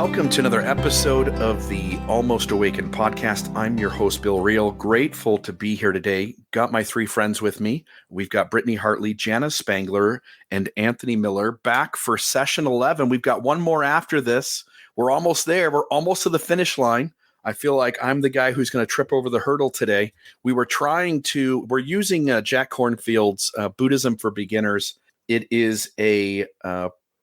Welcome to another episode of the Almost Awakened podcast. I'm your host, Bill Reel. Grateful to be here today. Got my three friends with me. We've got Brittney Hartley, Jana Spangler, and Anthony Miller back for session 11. We've got one more after this. We're almost there. We're almost to the finish line. I feel like I'm the guy who's going to trip over the hurdle today. We're using Jack Kornfield's Buddhism for Beginners. It is a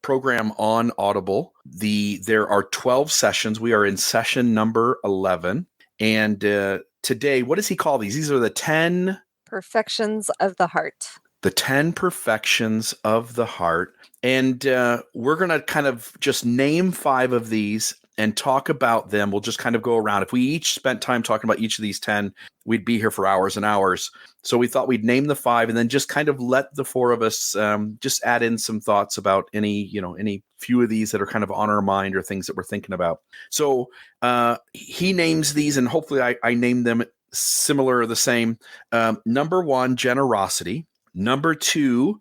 program on Audible. There are 12 sessions. We are in session number 11. And today, what does he call these? These are the 10 perfections of the heart. The 10 perfections of the heart. And we're going to kind of just name 5 of these and talk about them. We'll just kind of go around. If we each spent time talking about each of these 10, we'd be here for hours and hours. So we thought we'd name the 5 and then just kind of let the 4 of us just add in some thoughts about any few of these that are kind of on our mind or things that we're thinking about. So he names these, and hopefully I name them similar or the same. Number 1, generosity. Number 2,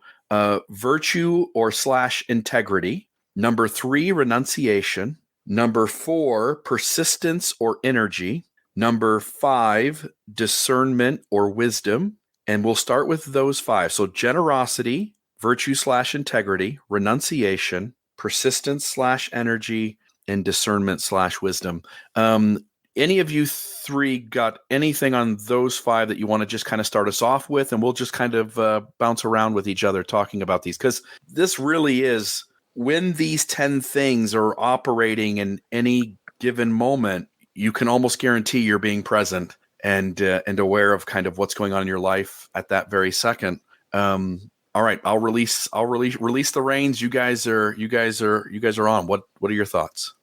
virtue or / integrity. Number 3, renunciation. Number 4, persistence or energy. Number 5, discernment or wisdom. And we'll start with those 5. So generosity, virtue / integrity, renunciation, persistence / energy, and discernment / wisdom. Any of you 3 got anything on those 5 that you want to just kind of start us off with? And we'll just kind of bounce around with each other talking about these, because this really is, when these 10 things are operating in any given moment, you can almost guarantee you're being present and aware of kind of what's going on in your life at that very second. All right, I'll release the reins. You guys are on. What are your thoughts?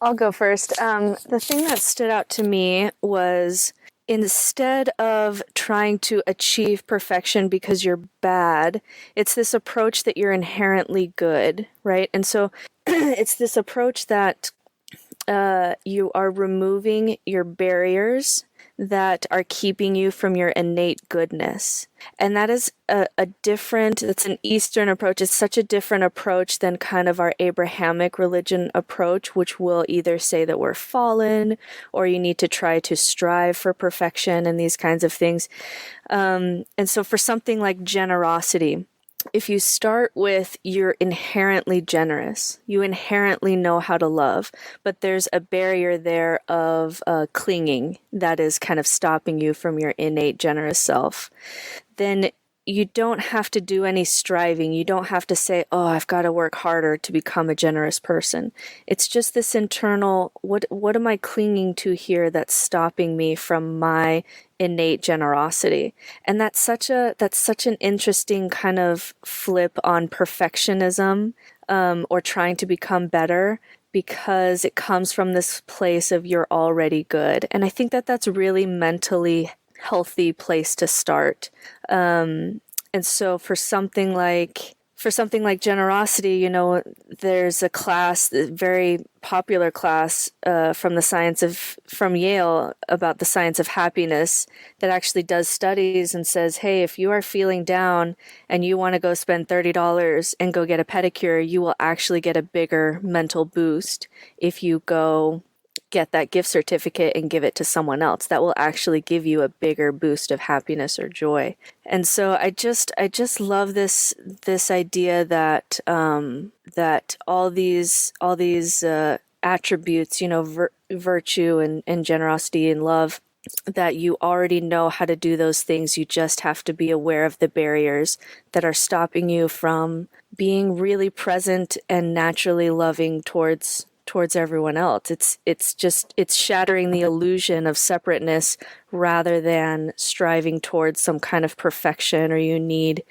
I'll go first. The thing that stood out to me was, instead of trying to achieve perfection because you're bad, it's this approach that you're inherently good, right? And so it's this approach that you are removing your barriers that are keeping you from your innate goodness. And that is it's an Eastern approach. It's such a different approach than kind of our Abrahamic religion approach, which will either say that we're fallen or you need to try to strive for perfection and these kinds of things. And so for something like generosity, if you start with you're inherently generous, you inherently know how to love, but there's a barrier there of clinging that is kind of stopping you from your innate generous self, then you don't have to do any striving. You don't have to say, oh, I've got to work harder to become a generous person. It's just this internal, what am I clinging to here that's stopping me from my innate generosity? And that's such an interesting kind of flip on perfectionism, or trying to become better, because it comes from this place of you're already good. And I think that that's really mentally healthy place to start. And so for something like generosity, there's a class, a very popular class from Yale about the science of happiness that actually does studies and says, hey, if you are feeling down and you want to go spend $30 and go get a pedicure, you will actually get a bigger mental boost if you go get that gift certificate and give it to someone else. That will actually give you a bigger boost of happiness or joy. And so I just love this idea that that all these attributes, virtue and generosity and love, that you already know how to do those things. You just have to be aware of the barriers that are stopping you from being really present and naturally loving towards everyone else. It's shattering the illusion of separateness rather than striving towards some kind of perfection, or you need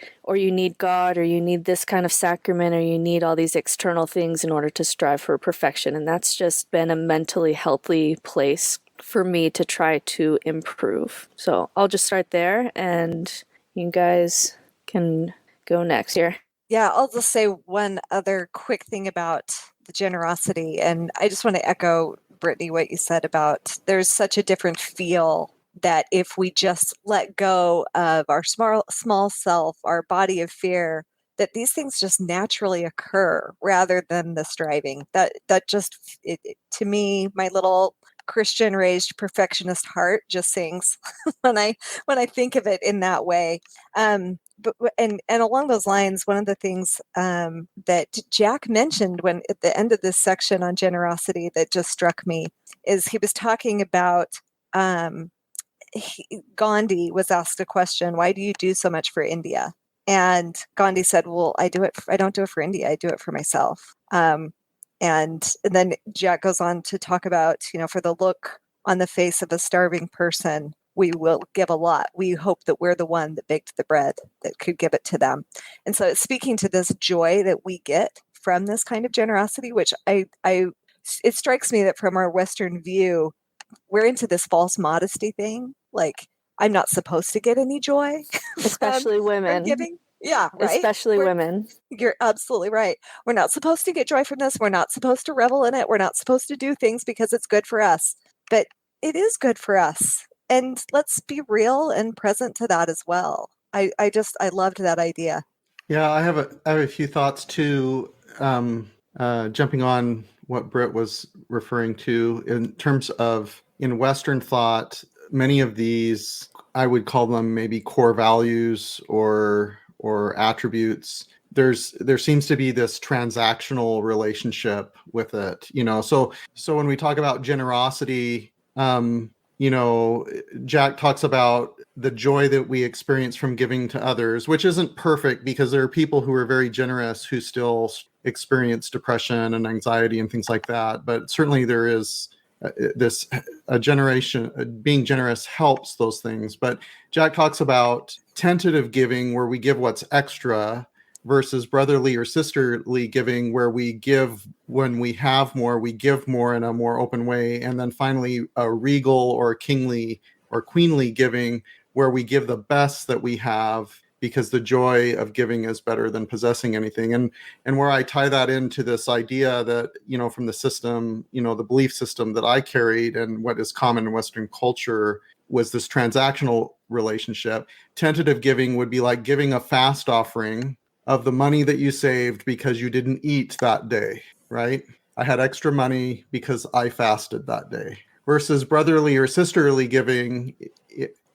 God, or you need this kind of sacrament, or you need all these external things in order to strive for perfection. And that's just been a mentally healthy place for me to try to improve. So I'll just start there and you guys can go next here. Yeah, I'll just say one other quick thing about the generosity. And I just want to echo, Brittney, what you said about there's such a different feel that if we just let go of our small self, our body of fear, that these things just naturally occur rather than the striving. That just to me, my little Christian raised perfectionist heart just sings when I think of it in that way. But along those lines, one of the things that Jack mentioned when at the end of this section on generosity that just struck me is he was talking about Gandhi was asked a question, why do you do so much for India? And Gandhi said, well, I don't do it for India. I do it for myself. And then Jack goes on to talk about, for the look on the face of a starving person, we will give a lot. We hope that we're the one that baked the bread that could give it to them. And so it's speaking to this joy that we get from this kind of generosity, which it strikes me that from our Western view, we're into this false modesty thing. Like, I'm not supposed to get any joy. Especially women. From giving. Yeah, right. Especially women. You're absolutely right. We're not supposed to get joy from this. We're not supposed to revel in it. We're not supposed to do things because it's good for us. But it is good for us. And let's be real and present to that as well. I loved that idea. Yeah, I have a few thoughts too, jumping on what Britt was referring to in terms of in Western thought, many of these, I would call them maybe core values or attributes. There seems to be this transactional relationship with it, So when we talk about generosity, Jack talks about the joy that we experience from giving to others, which isn't perfect because there are people who are very generous who still experience depression and anxiety and things like that. But certainly there is being generous helps those things. But Jack talks about tentative giving, where we give what's extra, versus brotherly or sisterly giving, where we give when we have more, we give more in a more open way. And then finally, a regal or kingly or queenly giving, where we give the best that we have, because the joy of giving is better than possessing anything. And where I tie that into this idea that, from the system, the belief system that I carried and what is common in Western culture was this transactional relationship. Tentative giving would be like giving a fast offering of the money that you saved because you didn't eat that day, right? I had extra money because I fasted that day. Versus brotherly or sisterly giving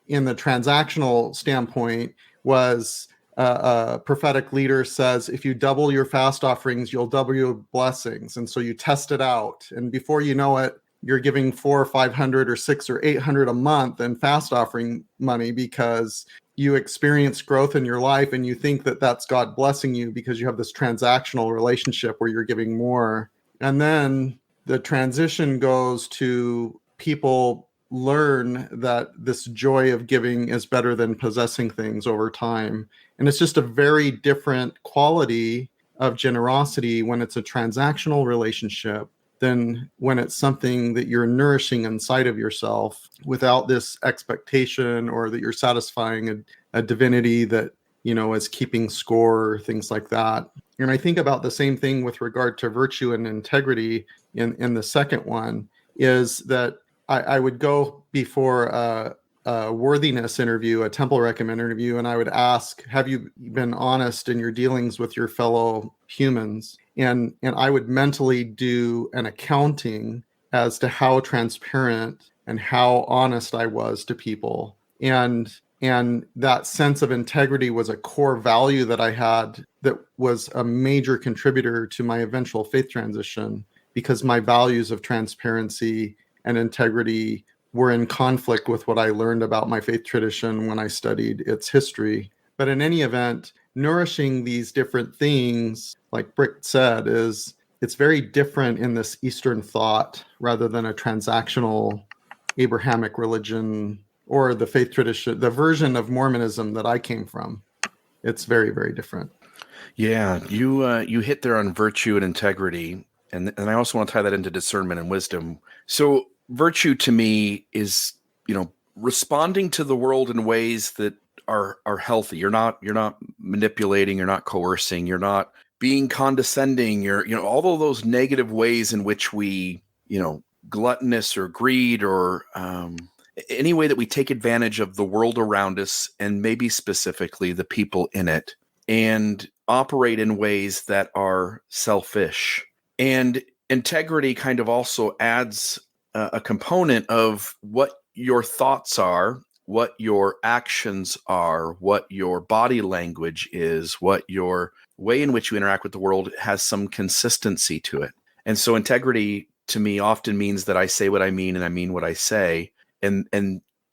in the transactional standpoint was a prophetic leader says, if you double your fast offerings, you'll double your blessings. And so you test it out. And before you know it, you're giving $400 or $500 or $600 or $800 a month in fast offering money because you experience growth in your life and you think that that's God blessing you because you have this transactional relationship where you're giving more. And then the transition goes to people learn that this joy of giving is better than possessing things over time. And it's just a very different quality of generosity when it's a transactional relationship than when it's something that you're nourishing inside of yourself without this expectation, or that you're satisfying a divinity that, is keeping score, things like that. And I think about the same thing with regard to virtue and integrity in the second one, is that I would go before a worthiness interview, a temple recommend interview, and I would ask, have you been honest in your dealings with your fellow humans? And I would mentally do an accounting as to how transparent and how honest I was to people. And that sense of integrity was a core value that I had that was a major contributor to my eventual faith transition, because my values of transparency and integrity were in conflict with what I learned about my faith tradition when I studied its history. But in any event, nourishing these different things, like Britt said, it's very different in this Eastern thought rather than a transactional Abrahamic religion or the faith tradition, the version of Mormonism that I came from. It's very, very different. Yeah, you hit there on virtue and integrity, and I also want to tie that into discernment and wisdom. So virtue to me is, responding to the world in ways that are healthy. You're not manipulating, you're not coercing, you're not being condescending, you're all of those negative ways in which we, gluttonous or greed or any way that we take advantage of the world around us, and maybe specifically the people in it. and operate in ways that are selfish. And integrity kind of also adds a component of what your thoughts are, what your actions are, what your body language is, what your way in which you interact with the world has some consistency to it. And so integrity to me often means that I say what I mean and I mean what I say. And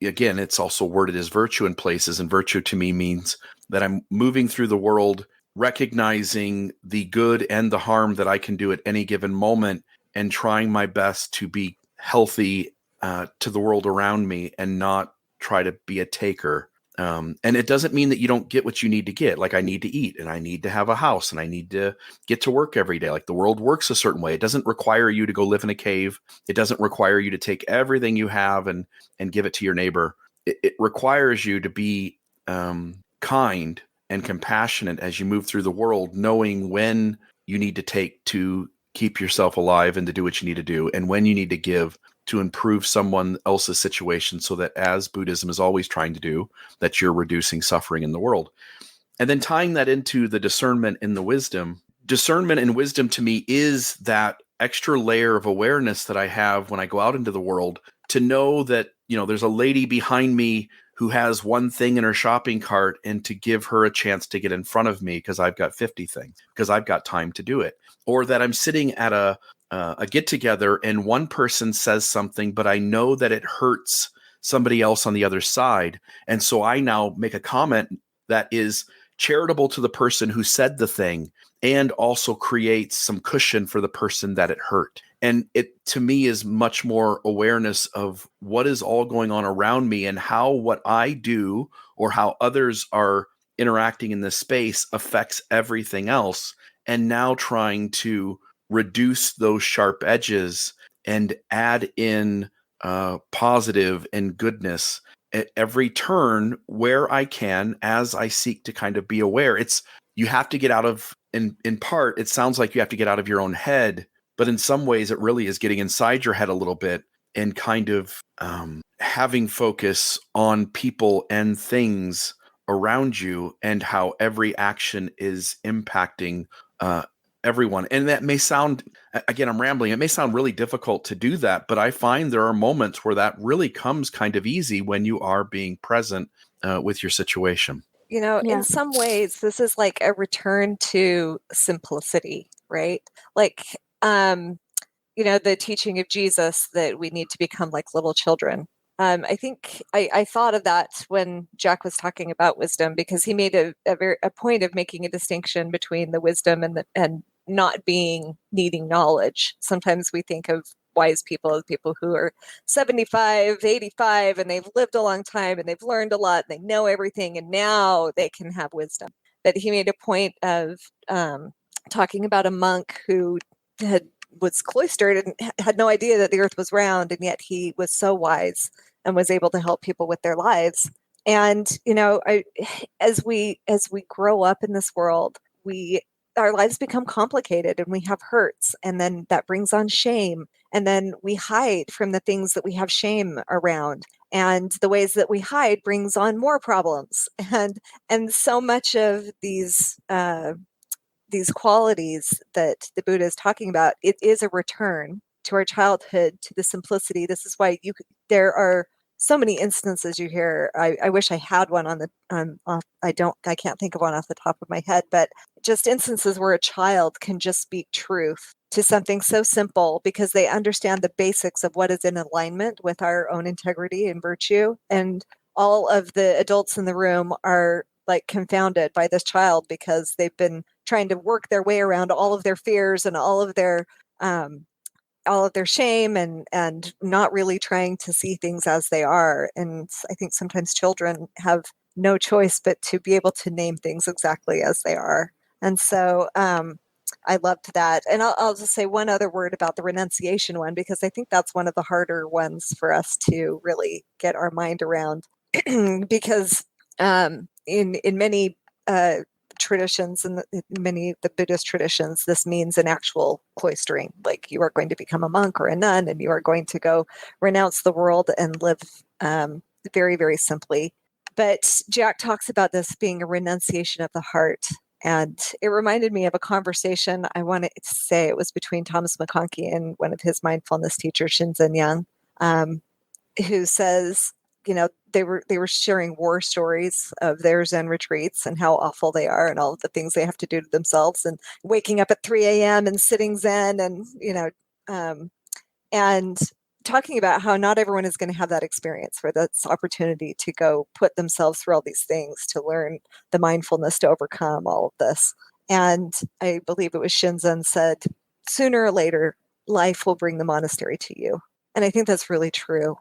again, it's also worded as virtue in places. And virtue to me means that I'm moving through the world, recognizing the good and the harm that I can do at any given moment, and trying my best to be healthy to the world around me and not try to be a taker. And it doesn't mean that you don't get what you need to get. Like I need to eat and I need to have a house and I need to get to work every day. Like the world works a certain way. It doesn't require you to go live in a cave. It doesn't require you to take everything you have and give it to your neighbor. It requires you to be kind and compassionate as you move through the world, knowing when you need to take to keep yourself alive and to do what you need to do, and when you need to give to improve someone else's situation, so that, as Buddhism is always trying to do, that you're reducing suffering in the world. And then tying that into the discernment and the wisdom. Discernment and wisdom to me is that extra layer of awareness that I have when I go out into the world, to know that, there's a lady behind me who has one thing in her shopping cart, and to give her a chance to get in front of me because I've got 50 things, because I've got time to do it. Or that I'm sitting at a get together and one person says something, but I know that it hurts somebody else on the other side. And so I now make a comment that is charitable to the person who said the thing, and also creates some cushion for the person that it hurt. And it, to me, is much more awareness of what is all going on around me, and how what I do or how others are interacting in this space affects everything else. And now trying to reduce those sharp edges and add in positive and goodness at every turn where I can, as I seek to kind of be aware. You have to get out of, in part, it sounds like you have to get out of your own head, but in some ways it really is getting inside your head a little bit, and kind of having focus on people and things around you, and how every action is impacting everyone. And that may sound, again, I'm rambling, it may sound really difficult to do that, but I find there are moments where that really comes kind of easy when you are being present with your situation. Yeah. In some ways, this is like a return to simplicity, right? Like, the teaching of Jesus that we need to become like little children. I think I thought of that when Jack was talking about wisdom, because he made a point of making a distinction between the wisdom and not needing knowledge. Sometimes we think of wise people as people who are 75, 85, and they've lived a long time and they've learned a lot and they know everything, and now they can have wisdom. But he made a point of talking about a monk who was cloistered and had no idea that the earth was round, and yet he was so wise and was able to help people with their lives. And as we grow up in this world, our lives become complicated, and we have hurts, and then that brings on shame, and then we hide from the things that we have shame around, and the ways that we hide brings on more problems. And so much of these qualities that the Buddha is talking about, it is a return to our childhood, to the simplicity. This is why there are so many instances you hear. I wish I had one I can't think of one off the top of my head, but just instances where a child can just speak truth to something so simple because they understand the basics of what is in alignment with our own integrity and virtue. And all of the adults in the room are like confounded by this child because they've been trying to work their way around all of their fears and all of their shame and not really trying to see things as they are. And I think sometimes children have no choice but to be able to name things exactly as they are. And so I loved that. And I'll just say one other word about the renunciation one, because I think that's one of the harder ones for us to really get our mind around because in many traditions and many of the Buddhist traditions, this means an actual cloistering, like you are going to become a monk or a nun and you are going to go renounce the world and live very, very simply. But Jack talks about this being a renunciation of the heart. And it reminded me of a conversation, I want to say it was between Thomas McConkie and one of his mindfulness teachers, Shinzen Young, who says, they were sharing war stories of their Zen retreats and how awful they are and all of the things they have to do to themselves, and waking up at 3 a.m. and sitting Zen, and and talking about how not everyone is going to have that experience where that's opportunity to go put themselves through all these things to learn the mindfulness to overcome all of this. And I believe it was Shinzen said, sooner or later, life will bring the monastery to you. And I think that's really true.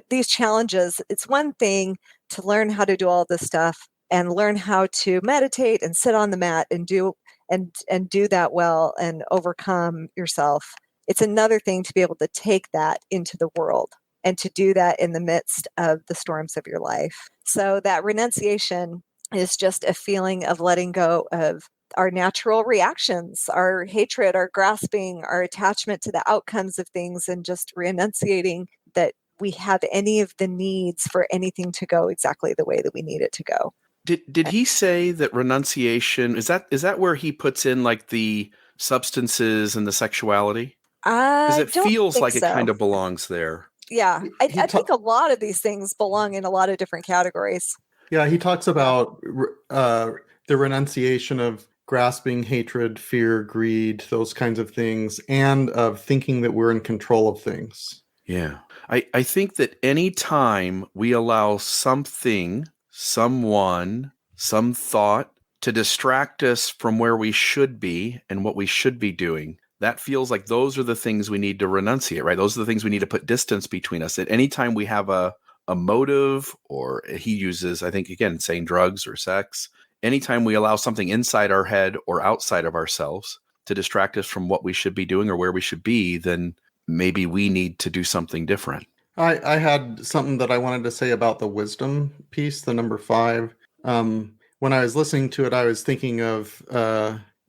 These challenges, it's one thing to learn how to do all this stuff and learn how to meditate and sit on the mat and do that well and overcome yourself. It's another thing to be able to take that into the world and to do that in the midst of the storms of your life. So that renunciation is just a feeling of letting go of our natural reactions, our hatred, our grasping, our attachment to the outcomes of things, and just renunciating that we have any of the needs for anything to go exactly the way that we need it to go. Did he say that renunciation, is that where he puts in like the substances and the sexuality? Because it feels like it kind of belongs there. Yeah, I think a lot of these things belong in a lot of different categories. Yeah, he talks about the renunciation of grasping, hatred, fear, greed, those kinds of things, and of thinking that we're in control of things. Yeah. I think that any time we allow something, someone, some thought to distract us from where we should be and what we should be doing, that feels like those are the things we need to renunciate, right? Those are the things we need to put distance between us. At any time we have a motive, or he uses, I think, again, saying drugs or sex, anytime we allow something inside our head or outside of ourselves to distract us from what we should be doing or where we should be, then maybe we need to do something different. I had something that I wanted to say about the wisdom piece, the number 5. When I was listening to it, I was thinking of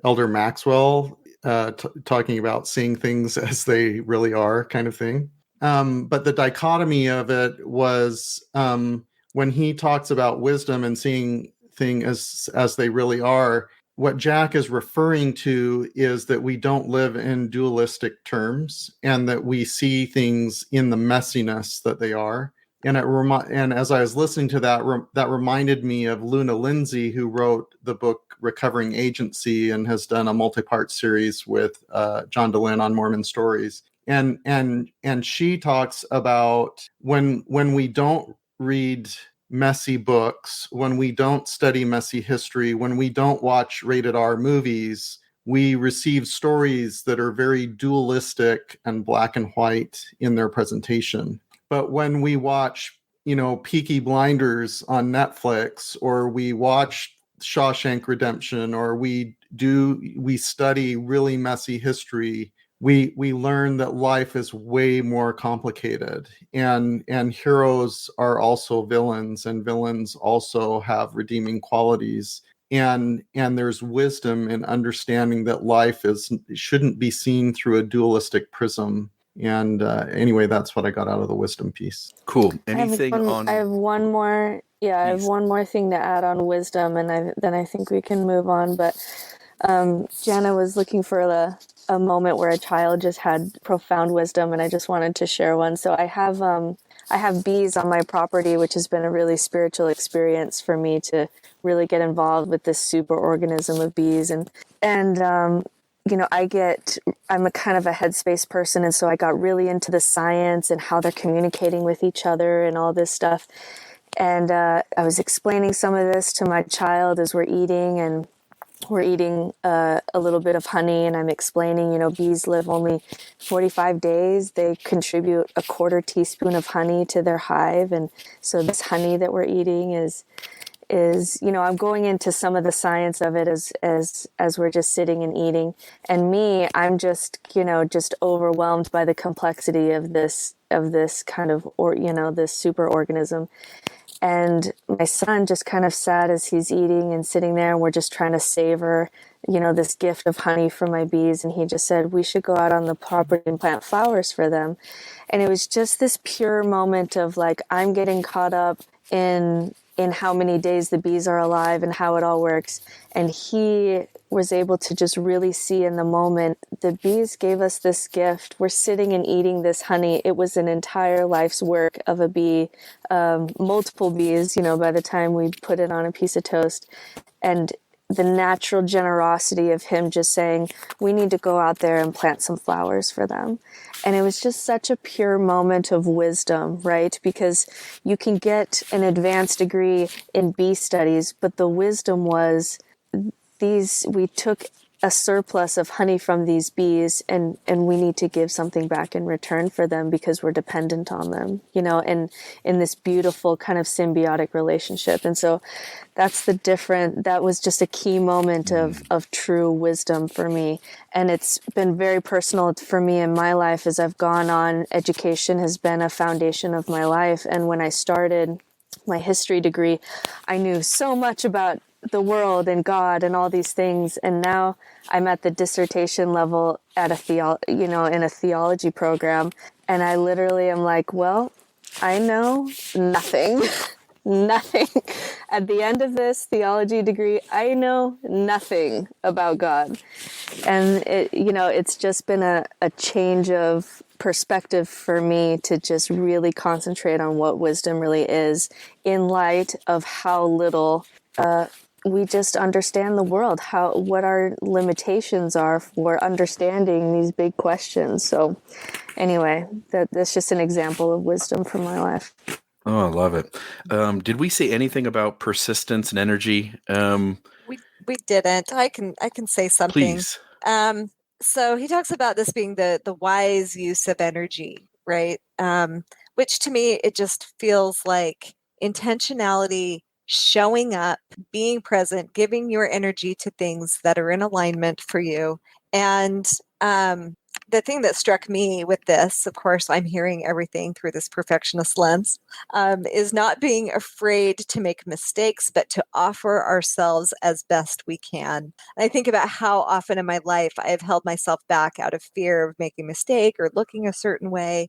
Elder Maxwell talking about seeing things as they really are, kind of thing. But the dichotomy of it was when he talks about wisdom and seeing things as they really are, what Jack is referring to is that we don't live in dualistic terms and that we see things in the messiness that they are. And and as I was listening to that, that reminded me of Luna Lindsay, who wrote the book Recovering Agency and has done a multi-part series with John DeLynn on Mormon stories. And she talks about when we don't read messy books, when we don't study messy history, when we don't watch rated R movies, we receive stories that are very dualistic and black and white in their presentation. But when we watch, Peaky Blinders on Netflix, or we watch Shawshank Redemption, or we study really messy history, we learn that life is way more complicated, and heroes are also villains, and villains also have redeeming qualities, and there's wisdom in understanding that life shouldn't be seen through a dualistic prism. And anyway, that's what I got out of the wisdom piece. Cool. Anything on? I have one more. Yeah, I have one more thing to add on wisdom, and then I think we can move on. But Jana was looking for a moment where a child just had profound wisdom, and I just wanted to share one. So I have bees on my property, which has been a really spiritual experience for me to really get involved with this super organism of bees, and I'm a kind of a headspace person, and so I got really into the science and how they're communicating with each other and all this stuff. And I was explaining some of this to my child as we're eating, and we're eating a little bit of honey, and I'm explaining, bees live only 45 days. They contribute a 1/4 teaspoon of honey to their hive. And so this honey that we're eating is I'm going into some of the science of it as we're just sitting and eating. And me, I'm just overwhelmed by the complexity of this kind of, this super organism. And my son just kind of sat as he's eating and sitting there, and we're just trying to savor, this gift of honey from my bees. And he just said, we should go out on the property and plant flowers for them. And it was just this pure moment of like, I'm getting caught up in in how many days the bees are alive and how it all works. And he was able to just really see in the moment, the bees gave us this gift. We're sitting and eating this honey. It was an entire life's work of a bee, multiple bees, by the time we put it on a piece of toast. And the natural generosity of him just saying, we need to go out there and plant some flowers for them. And it was just such a pure moment of wisdom, right? Because you can get an advanced degree in bee studies, but the wisdom was we took a surplus of honey from these bees and we need to give something back in return for them because we're dependent on them, and in this beautiful kind of symbiotic relationship. And so that was just a key moment of true wisdom for me. And it's been very personal for me in my life as I've gone on. Education has been a foundation of my life. And when I started my history degree, I knew so much about the world and God and all these things. And now I'm at the dissertation level at in a theology program. And I literally am like, well, I know nothing. Nothing. At the end of this theology degree, I know nothing about God. And it's just been a change of perspective for me to just really concentrate on what wisdom really is in light of how little we just understand the world, what our limitations are for understanding these big questions. So anyway, that's just an example of wisdom from my life. Oh, I love it. Did we say anything about persistence and energy? We didn't. I can say something. Please. So he talks about this being the wise use of energy, right? Which to me, it just feels like intentionality, showing up, being present, giving your energy to things that are in alignment for you. And the thing that struck me with this, of course, I'm hearing everything through this perfectionist lens, is not being afraid to make mistakes, but to offer ourselves as best we can. And I think about how often in my life I have held myself back out of fear of making a mistake or looking a certain way,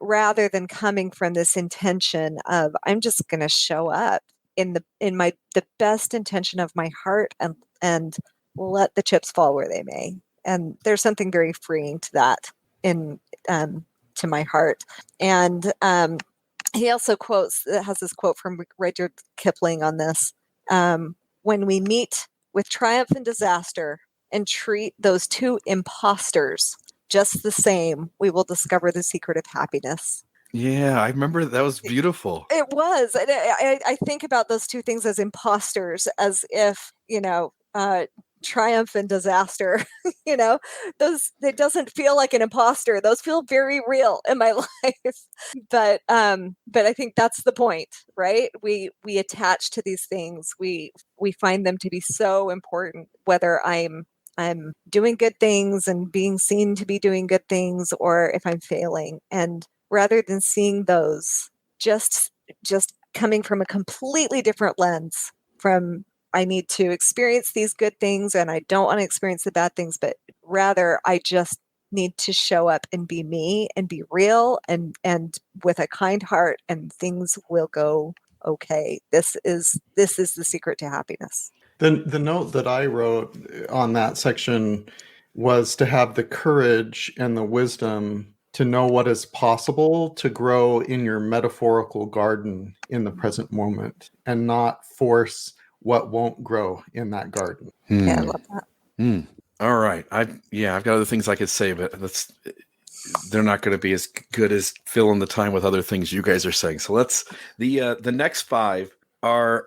rather than coming from this intention of, I'm just going to show up in the best intention of my heart and let the chips fall where they may. And there's something very freeing to that to my heart. And he also has this quote from Rudyard Kipling on this. When we meet with triumph and disaster and treat those two imposters just the same, we will discover the secret of happiness. Yeah, I remember that was beautiful. It was. I think about those two things as imposters, as if, triumph and disaster, it doesn't feel like an imposter. Those feel very real in my life. But I think that's the point, right? We attach to these things. We find them to be so important, whether I'm doing good things and being seen to be doing good things, or if I'm failing. And rather than seeing those just coming from a completely different lens, from I need to experience these good things and I don't want to experience the bad things, but rather I just need to show up and be me and be real and with a kind heart, and things will go okay. This is the secret to happiness. The note that I wrote on that section was to have the courage and the wisdom to know what is possible to grow in your metaphorical garden in the present moment, and not force what won't grow in that garden. Yeah, I love that. All right. I've got other things I could say, but they're not going to be as good as filling the time with other things you guys are saying. So the next five are,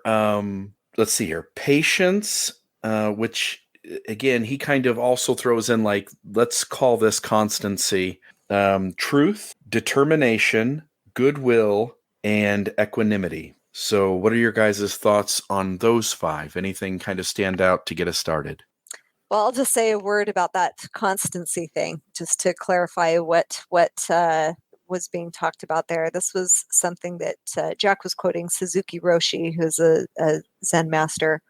let's see here, patience, which again, he kind of also throws in, like, let's call this constancy, truth, determination, goodwill, and equanimity. So what are your guys' thoughts on those five? Anything kind of stand out to get us started? Well, I'll just say a word about that constancy thing, just to clarify what was being talked about there. This was something that Jack was quoting Suzuki Roshi, who's a Zen master.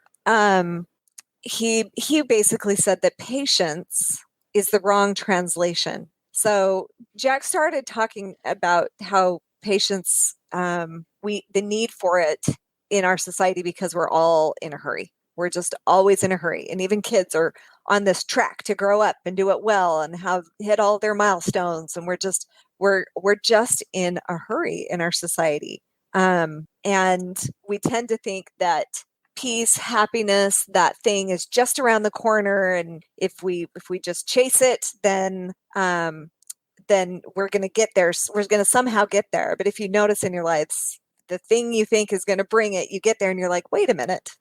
He basically said that patience is the wrong translation. So Jack started talking about how patience, the need for it in our society because we're all in a hurry. We're just always in a hurry. And even kids are on this track to grow up and do it well and have hit all their milestones. And we're just in a hurry in our society. And we tend to think that peace, happiness, that thing is just around the corner. And if we just chase it, then we're going to get there. We're going to somehow get there. But if you notice in your lives, the thing you think is going to bring it, you get there and you're like, wait a minute.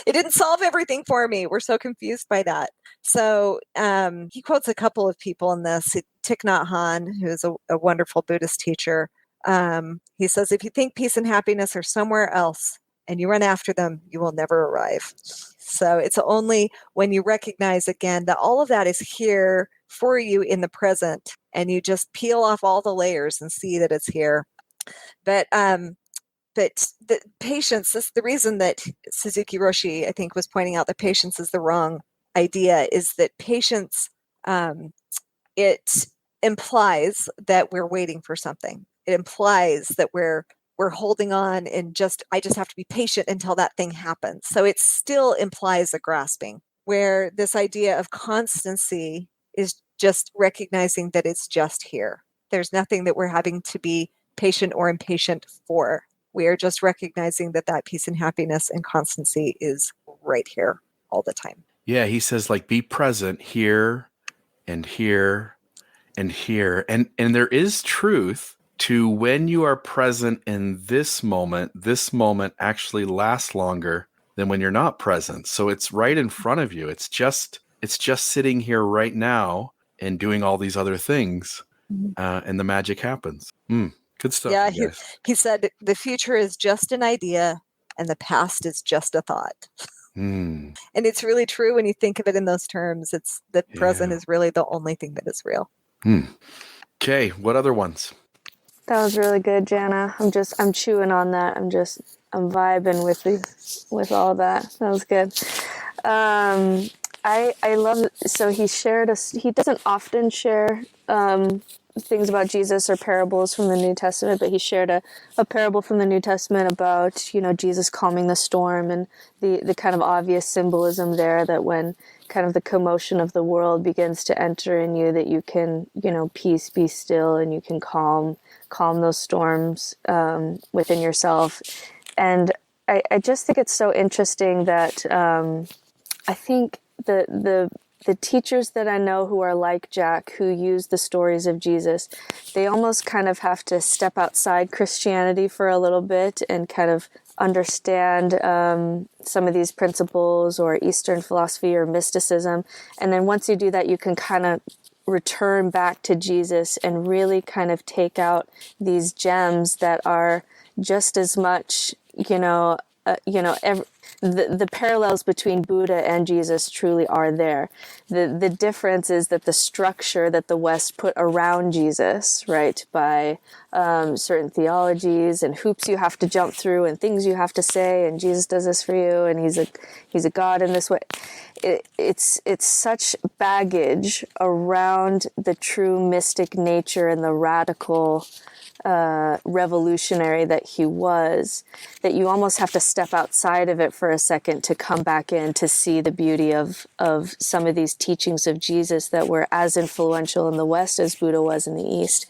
It didn't solve everything for me. We're so confused by that. So he quotes a couple of people in this. Thich Nhat Hanh, who is a wonderful Buddhist teacher. He says, if you think peace and happiness are somewhere else and you run after them, you will never arrive. So it's only when you recognize again that all of that is here for you in the present, and you just peel off all the layers and see that it's here. But the patience is the reason that Suzuki Roshi, I think, was pointing out that patience is the wrong idea, is that patience, it implies that we're waiting for something. It implies that we're holding on and I just have to be patient until that thing happens. So it still implies a grasping, where this idea of constancy is just recognizing that it's just here. There's nothing that we're having to be patient or impatient for. We are just recognizing that peace and happiness and constancy is right here all the time. Yeah, he says, like, be present here and here and here. And there is truth to when you are present in this moment actually lasts longer than when you're not present. So it's right in front of you. It's just sitting here right now and doing all these other things. And the magic happens. Good stuff. Yeah, you guys. he said the future is just an idea and the past is just a thought. And it's really true when you think of it in those terms. It's the present is really the only thing that is real. Okay, what other ones? That was really good, Jana. I'm chewing on that. I'm vibing with all that. That was good. I love, so he doesn't often share things about Jesus or parables from the New Testament, but he shared a parable from the New Testament about, Jesus calming the storm, and the kind of obvious symbolism there that when kind of the commotion of the world begins to enter in you, that you can, peace, be still, and you can calm those storms within yourself. And I just think it's so interesting that I think the teachers that I know who are like Jack, who use the stories of Jesus, they almost kind of have to step outside Christianity for a little bit and kind of understand some of these principles or Eastern philosophy or mysticism. And then once you do that, you can kind of return back to Jesus and really kind of take out these gems that are just as much, the parallels between Buddha and Jesus truly are there. The difference is that the structure that the West put around Jesus, right, by certain theologies and hoops you have to jump through and things you have to say, and Jesus does this for you, and he's a God in this way. It's such baggage around the true mystic nature and the radical revolutionary that he was, that you almost have to step outside of it for a second to come back in to see the beauty of some of these teachings of Jesus that were as influential in the West as Buddha was in the East.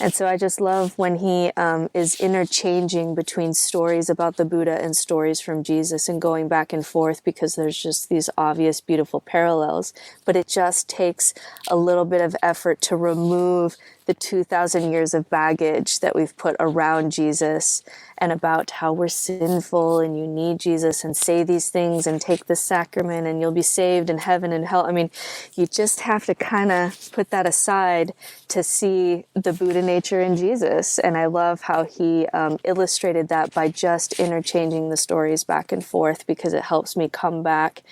And so I just love when he is interchanging between stories about the Buddha and stories from Jesus and going back and forth, because there's just these obvious, beautiful parallels. But it just takes a little bit of effort to remove the 2,000 years of baggage that we've put around Jesus and about how we're sinful and you need Jesus and say these things and take this sacrament and you'll be saved in heaven and hell. I mean, you just have to kind of put that aside to see the Buddha nature in Jesus. And I love how he illustrated that by just interchanging the stories back and forth, because it helps me come back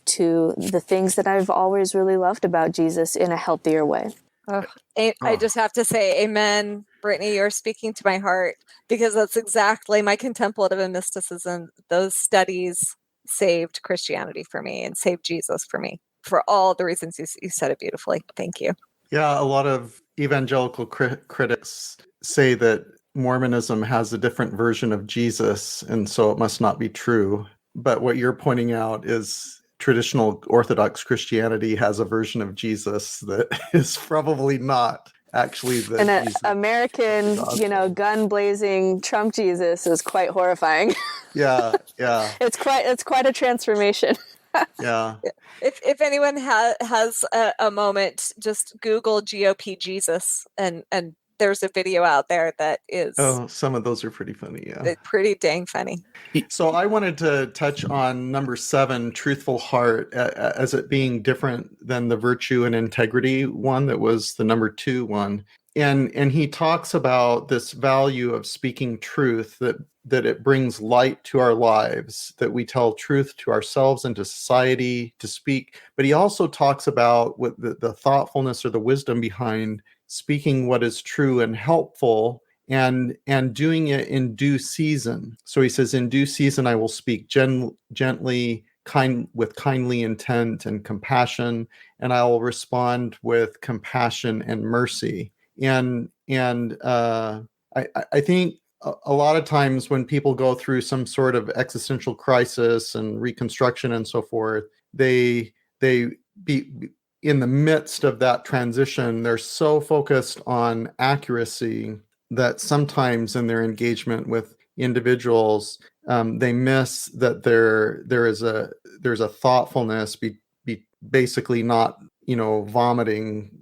to the things that I've always really loved about Jesus in a healthier way. I just have to say, amen, Brittney, you're speaking to my heart, because that's exactly my contemplative and mysticism. Those studies saved Christianity for me and saved Jesus for me, for all the reasons you said it beautifully. Thank you. Yeah, a lot of evangelical critics say that Mormonism has a different version of Jesus, and so it must not be true. But what you're pointing out is traditional Orthodox Christianity has a version of Jesus that is probably not actually the And an Jesus. American, gun blazing Trump Jesus is quite horrifying. Yeah. It's quite a transformation. Yeah. If anyone has a moment, just Google GOP Jesus, and there's a video out there that is Some of those are pretty funny. Yeah. pretty dang funny. So I wanted to touch on number 7, truthful heart, as it being different than the virtue and integrity one that was the number 2 one. And he talks about this value of speaking truth, that it brings light to our lives, that we tell truth to ourselves and to society to speak. But he also talks about what the thoughtfulness or the wisdom behind speaking what is true and helpful, and doing it in due season. So he says, in due season, I will speak gently, with kindly intent and compassion, and I will respond with compassion and mercy. And I think a lot of times when people go through some sort of existential crisis and reconstruction and so forth, they be in the midst of that transition, they're so focused on accuracy that sometimes in their engagement with individuals, they miss that there's a thoughtfulness, basically not vomiting,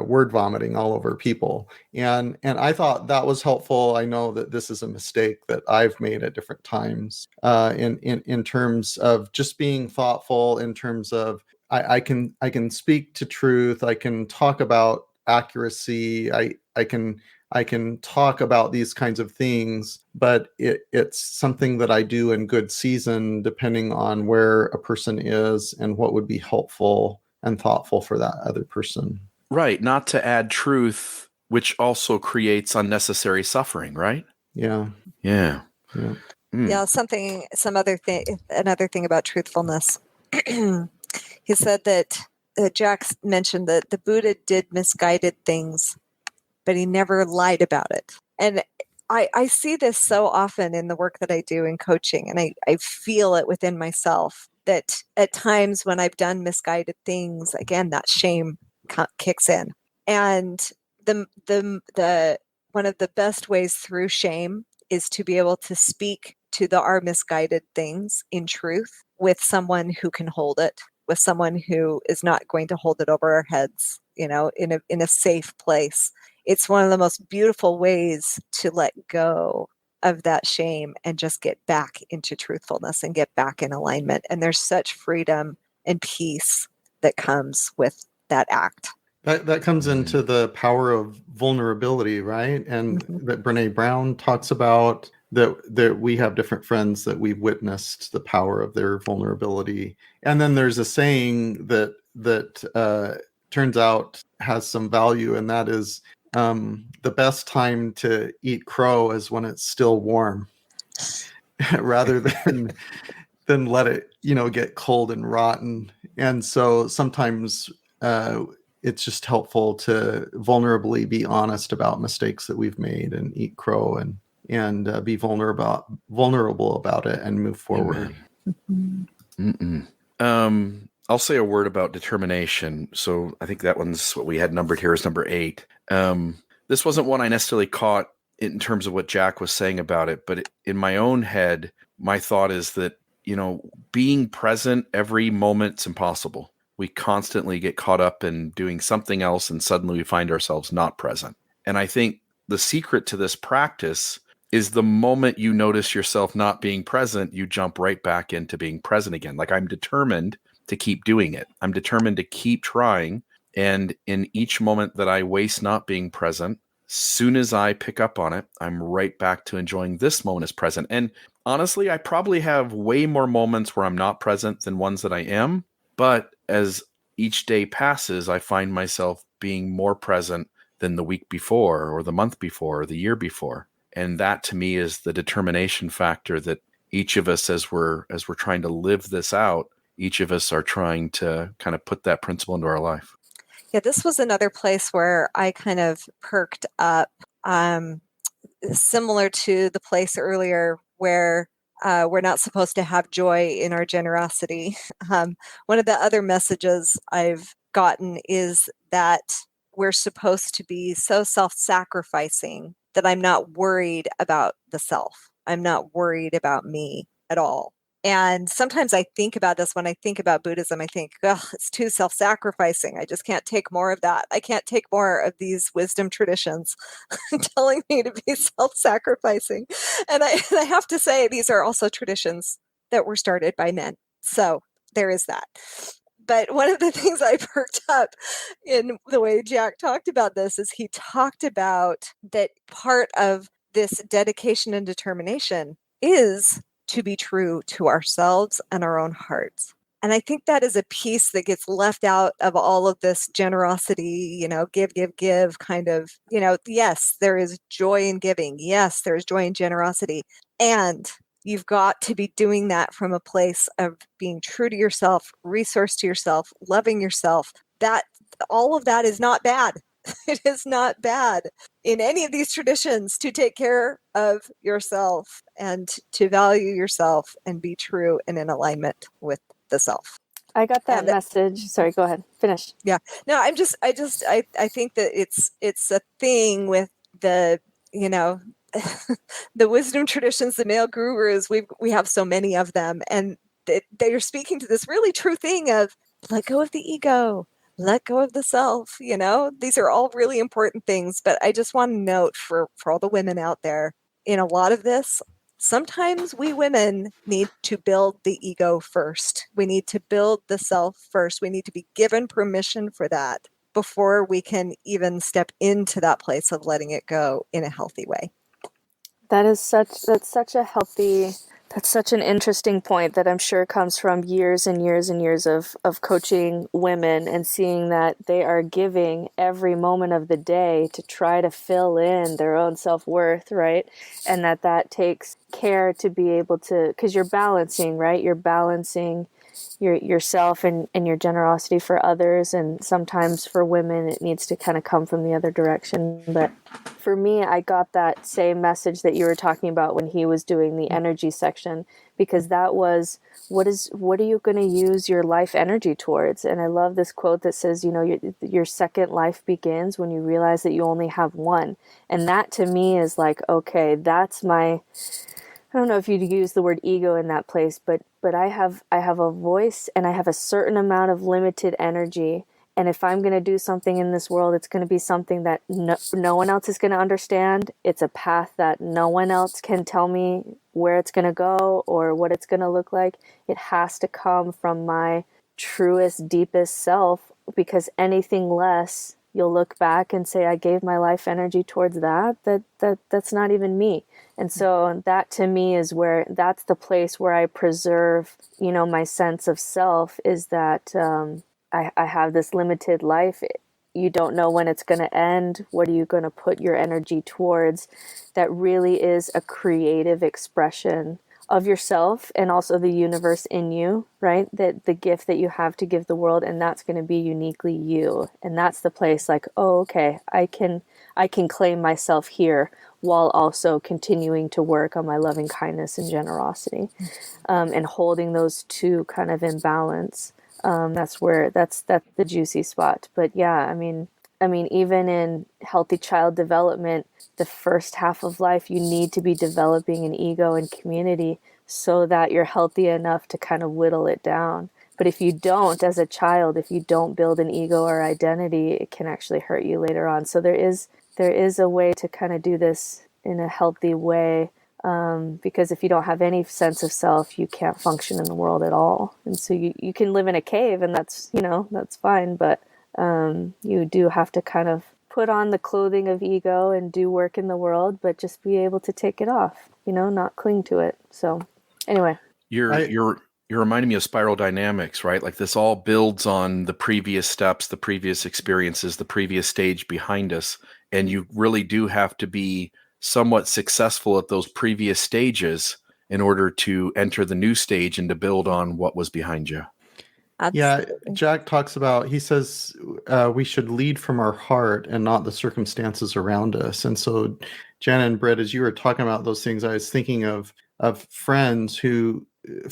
word vomiting all over people. And I thought that was helpful. I know that this is a mistake that I've made at different times, in terms of just being thoughtful, in terms of I can speak to truth, I can talk about accuracy, I can talk about these kinds of things, but it's something that I do in good season, depending on where a person is and what would be helpful and thoughtful for that other person. Right. Not to add truth, which also creates unnecessary suffering, right? Yeah. Yeah. Yeah. Yeah, another thing about truthfulness. He said that Jack mentioned that the Buddha did misguided things, but he never lied about it. And I see this so often in the work that I do in coaching, and I feel it within myself that at times when I've done misguided things, again, that shame kicks in. And the one of the best ways through shame is to be able to speak to our misguided things in truth with someone who can hold it, with someone who is not going to hold it over our heads, in a safe place. It's one of the most beautiful ways to let go of that shame and just get back into truthfulness and get back in alignment. And there's such freedom and peace that comes with that act. That comes into the power of vulnerability, right? And that Brené Brown talks about, that we have different friends that we've witnessed the power of their vulnerability. And then there's a saying that turns out has some value, and that is, the best time to eat crow is when it's still warm, rather than let it get cold and rotten. And so sometimes it's just helpful to vulnerably be honest about mistakes that we've made, and eat crow, and be vulnerable about it and move forward. I'll say a word about determination. So I think that one's what we had numbered here as number 8. This wasn't one I necessarily caught in terms of what Jack was saying about it, but in my own head, my thought is that, being present every moment's impossible. We constantly get caught up in doing something else, and suddenly we find ourselves not present. And I think the secret to this practice is the moment you notice yourself not being present, you jump right back into being present again. Like, I'm determined to keep doing it. I'm determined to keep trying. And in each moment that I waste not being present, soon as I pick up on it, I'm right back to enjoying this moment as present. And honestly, I probably have way more moments where I'm not present than ones that I am. But as each day passes, I find myself being more present than the week before, or the month before, or the year before. And that to me is the determination factor that each of us, as we're trying to live this out, each of us are trying to kind of put that principle into our life. Yeah, this was another place where I kind of perked up similar to the place earlier where we're not supposed to have joy in our generosity. One of the other messages I've gotten is that we're supposed to be so self-sacrificing that I'm not worried about the self. I'm not worried about me at all. And sometimes I think about this when I think about Buddhism. I think, oh, it's too self-sacrificing. I just can't take more of that. I can't take more of these wisdom traditions telling me to be self-sacrificing. And I have to say, these are also traditions that were started by men. So there is that. But one of the things I perked up in the way Jack talked about this is he talked about that part of this dedication and determination is to be true to ourselves and our own hearts. And I think that is a piece that gets left out of all of this generosity, give kind of, yes, there is joy in giving. Yes, there is joy in generosity. And you've got to be doing that from a place of being true to yourself, resource to yourself, loving yourself. That all of that is not bad. It is not bad in any of these traditions to take care of yourself and to value yourself and be true and in alignment with the self. I got that message. Sorry, go ahead. Finish. Yeah. No, I think that it's a thing with the, the wisdom traditions, the male gurus. We have so many of them, and they are speaking to this really true thing of let go of the ego. Let go of the self, These are all really important things, but I just want to note for all the women out there, in a lot of this, sometimes we women need to build the ego first. We need to build the self first. We need to be given permission for that before we can even step into that place of letting it go in a healthy way. That's such an interesting point that I'm sure comes from years and years and years of coaching women and seeing that they are giving every moment of the day to try to fill in their own self-worth, right? And that takes care to be able to, because you're balancing, right? You're balancing yourself and your generosity for others, and sometimes for women it needs to kind of come from the other direction. But for me, I got that same message that you were talking about when he was doing the energy section, because that was what are you going to use your life energy towards? And I love this quote that says, your second life begins when you realize that you only have one. And that to me is like, okay, that's my, I don't know if you'd use the word ego in that place, but I have a voice and I have a certain amount of limited energy. And if I'm going to do something in this world, it's going to be something that no one else is going to understand. It's a path that no one else can tell me where it's going to go or what it's going to look like. It has to come from my truest, deepest self, because anything less, you'll look back and say, I gave my life energy towards that's not even me. And so that to me is that's the place where I preserve, my sense of self, is that I have this limited life. You don't know when it's going to end. What are you going to put your energy towards? That really is a creative expression of yourself and also the universe in you, right? That the gift that you have to give the world, and that's going to be uniquely you. And that's the place like, oh, okay, I can claim myself here while also continuing to work on my loving kindness and generosity, and holding those two kind of in balance. That's the juicy spot. But yeah, I mean, even in healthy child development, the first half of life, you need to be developing an ego and community so that you're healthy enough to kind of whittle it down. But if you don't, as a child, if you don't build an ego or identity, it can actually hurt you later on. So there is a way to kind of do this in a healthy way, because if you don't have any sense of self, you can't function in the world at all. And so you can live in a cave, and that's fine, but you do have to kind of put on the clothing of ego and do work in the world, but just be able to take it off, not cling to it. So anyway. You're reminding me of spiral dynamics, right? Like this all builds on the previous steps, the previous experiences, the previous stage behind us. And you really do have to be somewhat successful at those previous stages in order to enter the new stage and to build on what was behind you. Yeah, Absolutely. Jack talks about, he says we should lead from our heart and not the circumstances around us. And so, Jana and Britt, as you were talking about those things, I was thinking of friends who,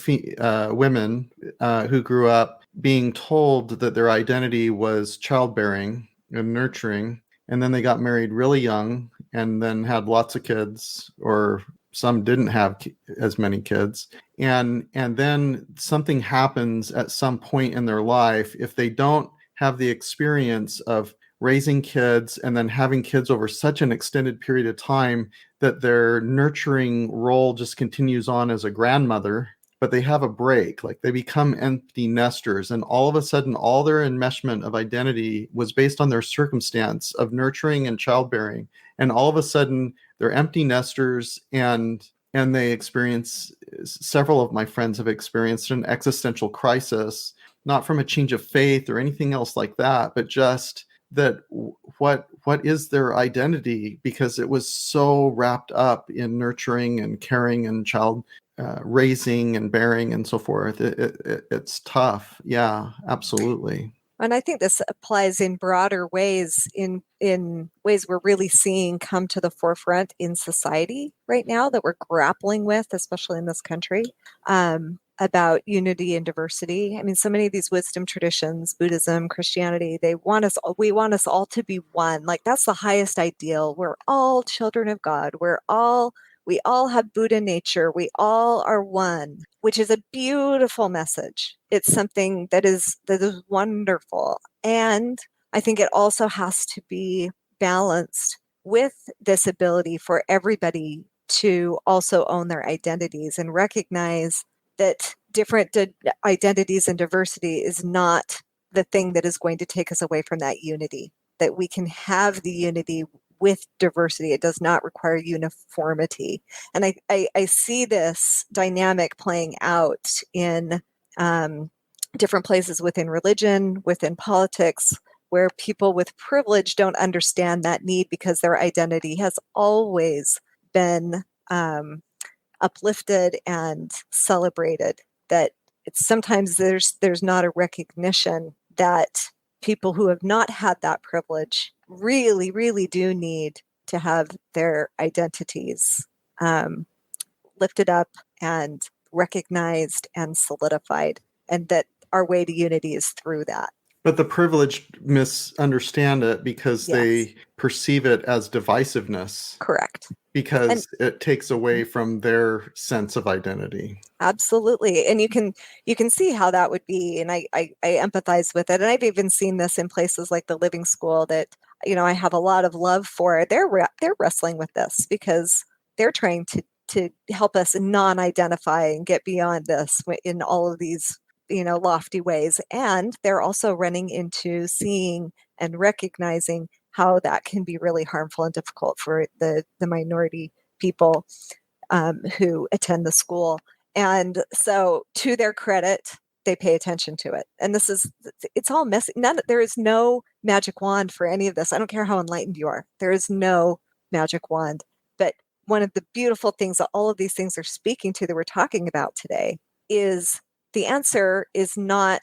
women who grew up being told that their identity was childbearing and nurturing. And then they got married really young and then had lots of kids, or some didn't have as many kids, and then something happens at some point in their life. If they don't have the experience of raising kids and then having kids over such an extended period of time, that their nurturing role just continues on as a grandmother, but they have a break, like they become empty nesters, and all of a sudden all their enmeshment of identity was based on their circumstance of nurturing and childbearing, and all of a sudden they're empty nesters, and they experience, several of my friends have experienced an existential crisis, not from a change of faith or anything else like that, but just that what is their identity, because it was so wrapped up in nurturing and caring and child raising and bearing and so forth. It's tough. Yeah, absolutely. And I think this applies in broader ways, in ways we're really seeing come to the forefront in society right now that we're grappling with, especially in this country, about unity and diversity. I mean, so many of these wisdom traditions, Buddhism, Christianity, we want us all to be one. Like, that's the highest ideal. We're all children of God. We all have Buddha nature. We all are one, which is a beautiful message. It's something that is wonderful. And I think it also has to be balanced with this ability for everybody to also own their identities and recognize that different identities and diversity is not the thing that is going to take us away from that unity, that we can have the unity with diversity. It does not require uniformity. And I see this dynamic playing out in different places within religion, within politics, where people with privilege don't understand that need because their identity has always been uplifted and celebrated. That it's sometimes there's not a recognition that people who have not had that privilege really, really do need to have their identities lifted up and recognized and solidified, and that our way to unity is through that. But the privileged misunderstand it because Yes. they perceive it as divisiveness. Correct. Because it takes away from their sense of identity. Absolutely. And you can see how that would be. And I empathize with it. And I've even seen this in places like the Living School that, I have a lot of love for. They're wrestling with this because they're trying to help us non-identify and get beyond this in all of these, lofty ways. And they're also running into seeing and recognizing how that can be really harmful and difficult for the minority people who attend the school. And so, to their credit, they pay attention to it. And it's all messy. There is no magic wand for any of this. I don't care how enlightened you are. There is no magic wand. But one of the beautiful things that all of these things are speaking to that we're talking about today is the answer is not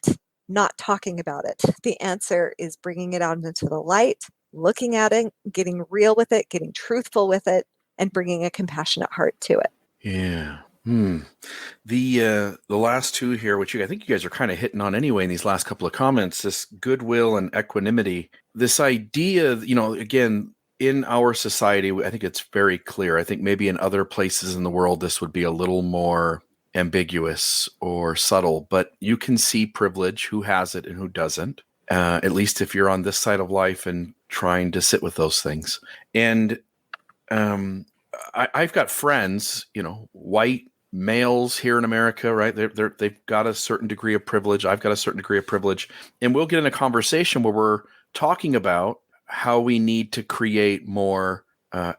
talking about it. The answer is bringing it out into the light, looking at it, getting real with it, getting truthful with it, and bringing a compassionate heart to it. Yeah. The last two here, which I think you guys are kind of hitting on anyway in these last couple of comments, this goodwill and equanimity, this idea, again, in our society, I think it's very clear. I think maybe in other places in the world, this would be a little more ambiguous or subtle, but you can see privilege, who has it and who doesn't, at least if you're on this side of life and trying to sit with those things. And I've got friends, white males here in America, right? They've got a certain degree of privilege. I've got a certain degree of privilege. And we'll get in a conversation where we're talking about how we need to create more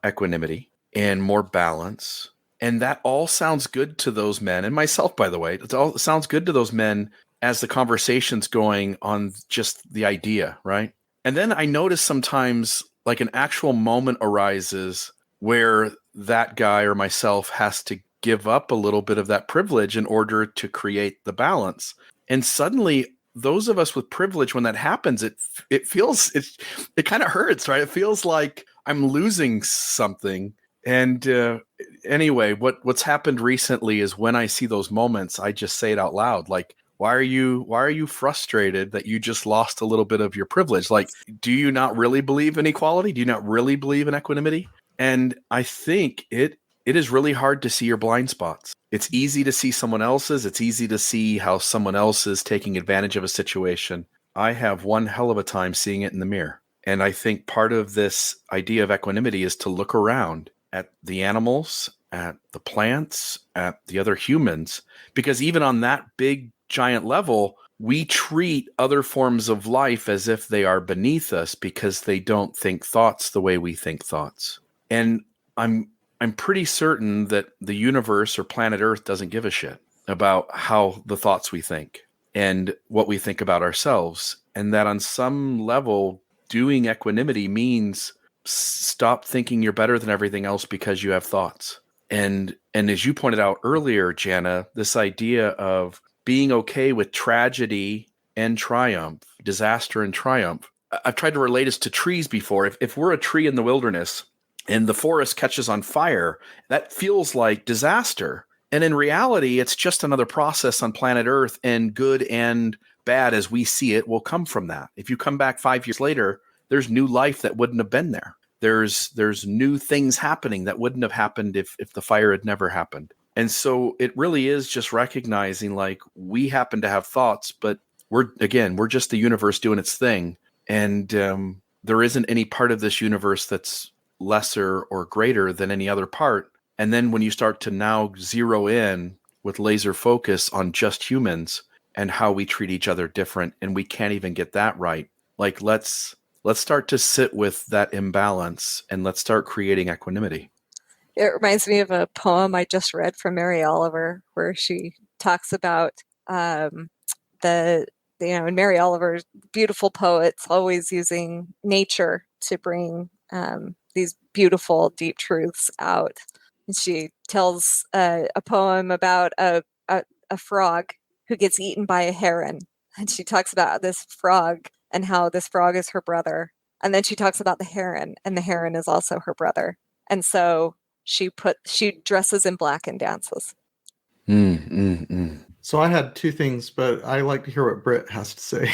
equanimity and more balance. And that all sounds good to those men, and myself, by the way. It all sounds good to those men as the conversation's going on just the idea, right? And then I notice sometimes like an actual moment arises where that guy or myself has to give up a little bit of that privilege in order to create the balance. And suddenly those of us with privilege, when that happens, it feels, it kind of hurts, right? It feels like I'm losing something. And anyway, what's happened recently is when I see those moments, I just say it out loud, like, why are you frustrated that you just lost a little bit of your privilege? Like, do you not really believe in equality? Do you not really believe in equanimity? And I think it is really hard to see your blind spots. It's easy to see someone else's. It's easy to see how someone else is taking advantage of a situation. I have one hell of a time seeing it in the mirror. And I think part of this idea of equanimity is to look around at the animals, at the plants, at the other humans, because even on that big giant level, we treat other forms of life as if they are beneath us because they don't think thoughts the way we think thoughts. And I'm pretty certain that the universe or planet Earth doesn't give a shit about how the thoughts we think and what we think about ourselves. And that on some level, doing equanimity means stop thinking you're better than everything else because you have thoughts. And as you pointed out earlier, Jana, this idea of being okay with tragedy and triumph, disaster and triumph. I've tried to relate this to trees before. If we're a tree in the wilderness and the forest catches on fire, that feels like disaster. And in reality, it's just another process on planet Earth, and good and bad as we see it will come from that. If you come back 5 years later, there's new life that wouldn't have been there. There's new things happening that wouldn't have happened if the fire had never happened. And so it really is just recognizing, like, we happen to have thoughts, but we're just the universe doing its thing. And there isn't any part of this universe that's lesser or greater than any other part. And then when you start to now zero in with laser focus on just humans and how we treat each other different, and we can't even get that right, like, let's start to sit with that imbalance and let's start creating equanimity. It reminds me of a poem I just read from Mary Oliver, where she talks about and Mary Oliver's beautiful poets always using nature to bring these beautiful, deep truths out. And she tells a poem about a frog who gets eaten by a heron. And she talks about this frog and how this frog is her brother. And then she talks about the heron, and the heron is also her brother. And so she dresses in black and dances. So I had two things, but I like to hear what Britt has to say.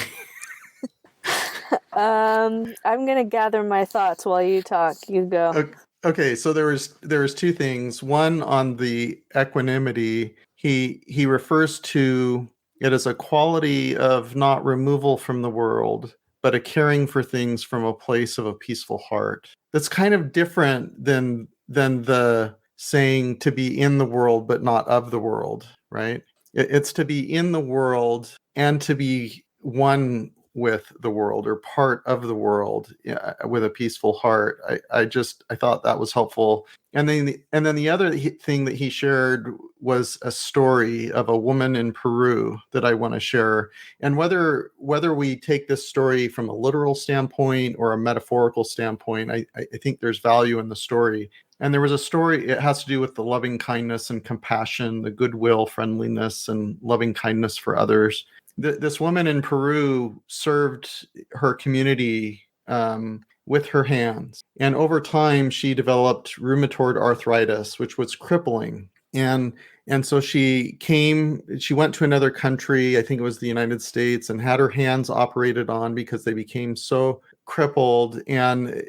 I'm gonna gather my thoughts while you talk. You go. Okay, so there was two things. One, on the equanimity, he refers to it as a quality of not removal from the world, but a caring for things from a place of a peaceful heart. That's kind of different than the saying to be in the world but not of the world, right? It's to be in the world and to be one with the world, or part of the world, with a peaceful heart. I thought that was helpful. And then the other thing that he shared was a story of a woman in Peru that I want to share. And whether we take this story from a literal standpoint or a metaphorical standpoint, I think there's value in the story. And there was a story, it has to do with the loving kindness and compassion, the goodwill, friendliness, and loving kindness for others. This woman in Peru served her community with her hands. And over time, she developed rheumatoid arthritis, which was crippling. And so she went to another country, I think it was the United States, and had her hands operated on because they became so crippled, and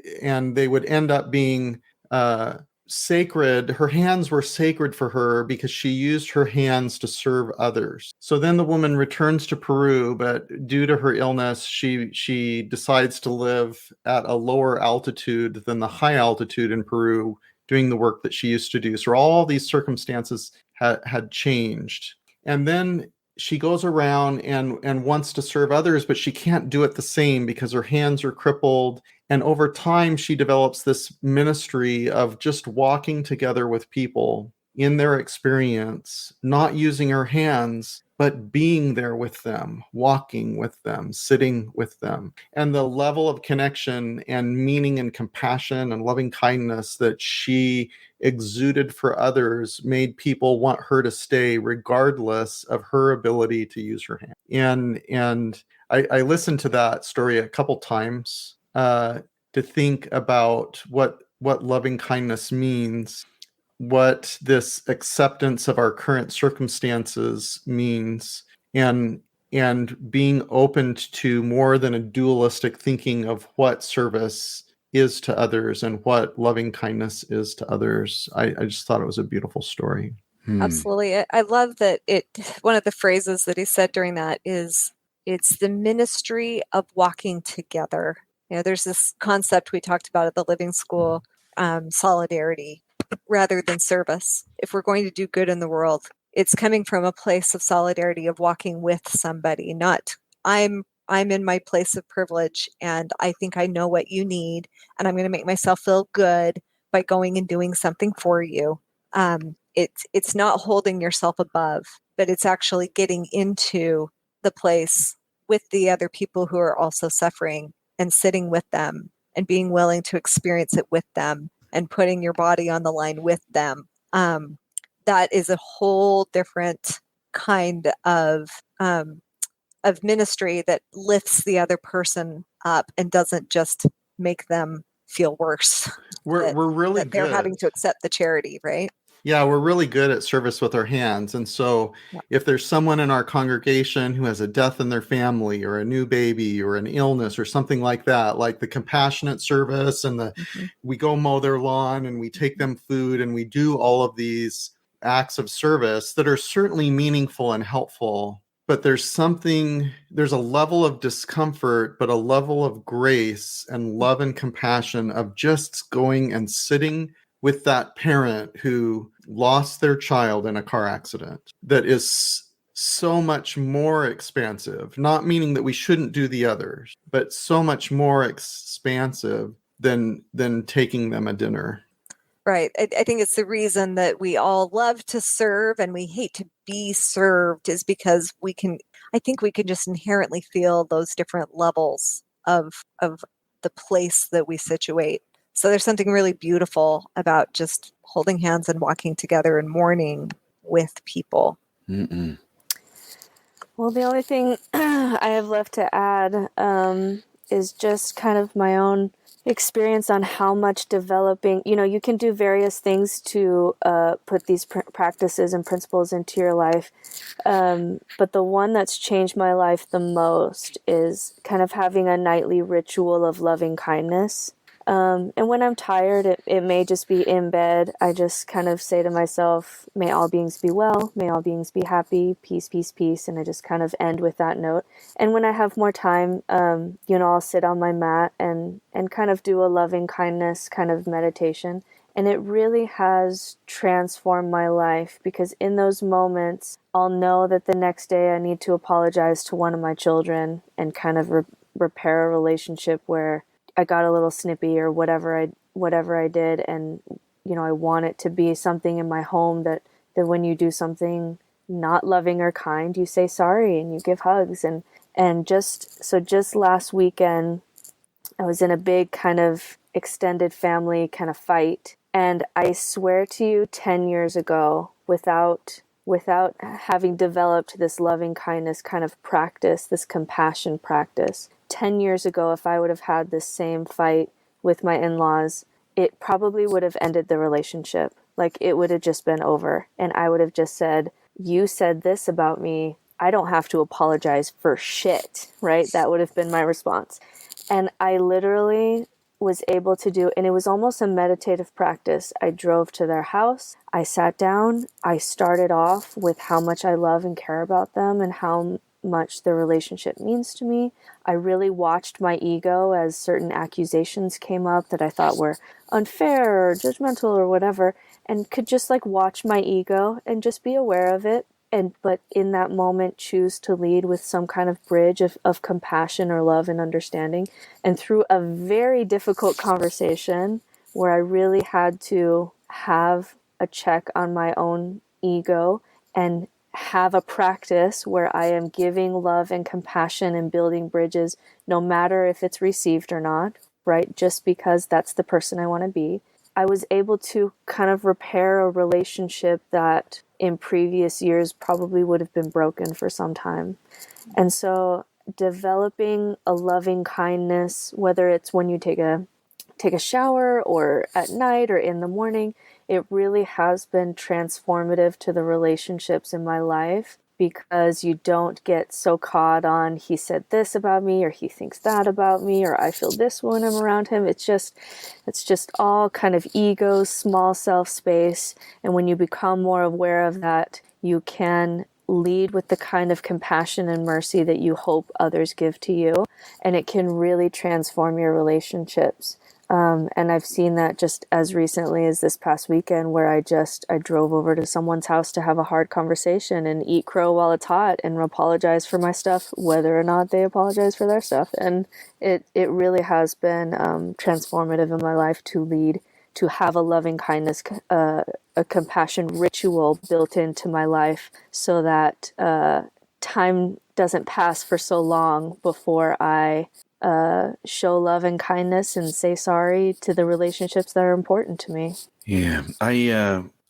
they would end up being sacred. Her hands were sacred for her because she used her hands to serve others. So then the woman returns to Peru, but due to her illness, she decides to live at a lower altitude than the high altitude in Peru, doing the work that she used to do. So all these circumstances had changed. And then she goes around and wants to serve others, but she can't do it the same because her hands are crippled. And over time, she develops this ministry of just walking together with people in their experience, not using our hands, but being there with them, walking with them, sitting with them. And the level of connection and meaning and compassion and loving kindness that she exuded for others made people want her to stay regardless of her ability to use her hand. And I listened to that story a couple times to think about what loving kindness means, what this acceptance of our current circumstances means, and being open to more than a dualistic thinking of what service is to others and what loving kindness is to others. I just thought it was a beautiful story. Absolutely. I love that one of the phrases that he said during that is, it's the ministry of walking together. There's this concept we talked about at the Living School, solidarity rather than service. If we're going to do good in the world, it's coming from a place of solidarity, of walking with somebody, not I'm in my place of privilege and I think I know what you need and I'm going to make myself feel good by going and doing something for you. It's not holding yourself above, but it's actually getting into the place with the other people who are also suffering and sitting with them and being willing to experience it with them and putting your body on the line with them. That is a whole different kind of ministry that lifts the other person up and doesn't just make them feel worse. We're really that they're good. having to accept the charity, right? Yeah, we're really good at service with our hands. And so if there's someone in our congregation who has a death in their family or a new baby or an illness or something like that, like the compassionate service and we go mow their lawn and we take them food and we do all of these acts of service that are certainly meaningful and helpful. But there's a level of discomfort, but a level of grace and love and compassion of just going and sitting with that parent who lost their child in a car accident that is so much more expansive, not meaning that we shouldn't do the others, but so much more expansive than taking them a dinner. Right. I think it's the reason that we all love to serve and we hate to be served is because I think we can just inherently feel those different levels of the place that we situate. So there's something really beautiful about just holding hands and walking together and mourning with people. Mm-mm. Well, the only thing I have left to add is just kind of my own experience on how much developing, you can do various things to put these practices and principles into your life. But the one that's changed my life the most is kind of having a nightly ritual of loving kindness. And when I'm tired, it may just be in bed. I just kind of say to myself, may all beings be well, may all beings be happy, peace, peace, peace. And I just kind of end with that note. And when I have more time, I'll sit on my mat and kind of do a loving kindness kind of meditation. And it really has transformed my life because in those moments, I'll know that the next day I need to apologize to one of my children and kind of repair a relationship where I got a little snippy or whatever I did. And, I want it to be something in my home that when you do something not loving or kind, you say sorry and you give hugs. And just last weekend, I was in a big kind of extended family kind of fight. And I swear to you, 10 years ago, without having developed this loving kindness kind of practice, this compassion practice, 10 years ago, if I would have had this same fight with my in-laws, it probably would have ended the relationship. Like it would have just been over. And I would have just said, you said this about me. I don't have to apologize for shit, right? That would have been my response. And I literally was able to do, and it was almost a meditative practice. I drove to their house. I sat down. I started off with how much I love and care about them and how much the relationship means to me. I really watched my ego as certain accusations came up that I thought were unfair or judgmental or whatever, and could just watch my ego and just be aware of it. But in that moment, choose to lead with some kind of bridge of compassion or love and understanding. And through a very difficult conversation where I really had to have a check on my own ego and have a practice where I am giving love and compassion and building bridges, no matter if it's received or not, right? Just because that's the person I want to be. I was able to kind of repair a relationship that in previous years probably would have been broken for some time. And so developing a loving kindness, whether it's when you take a shower or at night or in the morning, it really has been transformative to the relationships in my life, because you don't get so caught on he said this about me, or he thinks that about me, or I feel this when I'm around him. It's just all kind of ego, small self space. And when you become more aware of that, you can lead with the kind of compassion and mercy that you hope others give to you. And it can really transform your relationships. And I've seen that just as recently as this past weekend, where I drove over to someone's house to have a hard conversation and eat crow while it's hot and apologize for my stuff, whether or not they apologize for their stuff. And it really has been transformative in my life to have a loving kindness, a compassion ritual built into my life, so that time doesn't pass for so long before I show love and kindness and say sorry to the relationships that are important to me. Yeah,